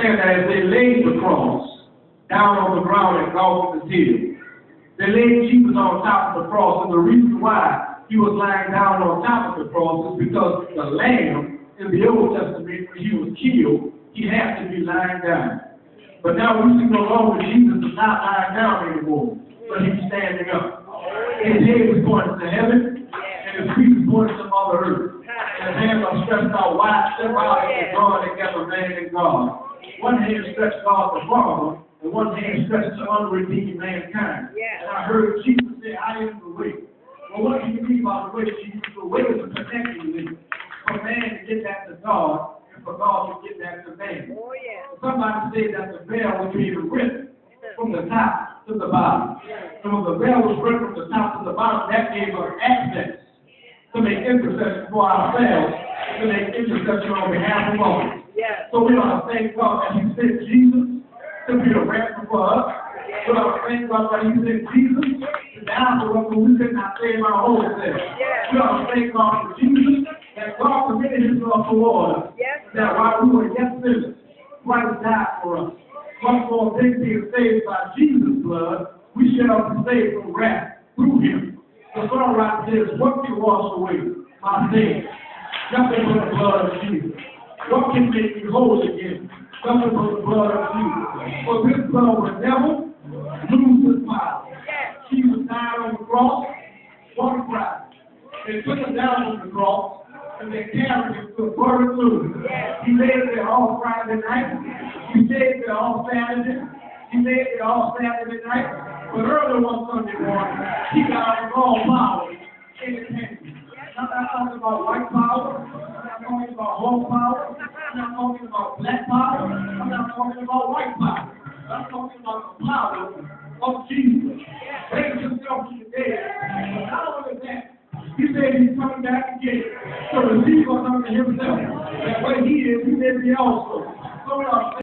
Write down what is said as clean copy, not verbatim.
understand that as they laid the cross down on the ground at Golgotha's hill, they laid Jesus on top of the cross, and the reason why he was lying down on top of the cross is because the lamb in the Old Testament, when he was killed, he had to be lying down. But now we see no longer Jesus is not lying down anymore, but he's standing up. His head is pointing to heaven, and his feet is pointing to Mother Earth. And his hands are stretched out wide, stretched out and God together, man and God. One hand stretched God the Father, and one hand stretched to unredeemed mankind. And I heard Jesus say, I am the way. Well, what do you mean by the way, Jesus? The way is a connecting link for man to get back to God, and for God to get back to man. Somebody said that the veil was being ripped from the top to the bottom. And when the veil was ripped from the top to the bottom, that gave us access to make intercession for ourselves, to make intercession on behalf of others. So we ought to thank God that he sent Jesus to be a ransom for us. We ought to thank God that he sent Jesus to die for us when we could not save our own selves. We ought to thank God for Jesus, that God committed himself toward us, that while we were yet sinners, Christ died for us. Once more, being saved by Jesus' blood, we shall be saved from wrath through him. The songwriter says, what can wash away my sins? Nothing but the blood of Jesus. What can make me whole again? Nothing but the blood of Jesus. For this blood will never lose its power. Jesus died on the cross, what a price. They took him down on the cross, and they carried him to a burning tomb. He laid there all Friday night. He stayed there all Saturday. He laid there all Saturday night. But early one Sunday morning, he got all power in his hands. I'm not talking about white power. I'm not talking about horse power. I'm not talking about black power. I'm not talking about white power. I'm talking about the power of Jesus. Raise yourself to the dead. But not only that, he said he's coming back again. So receive us unto himself. That way he is, he may be also. So we are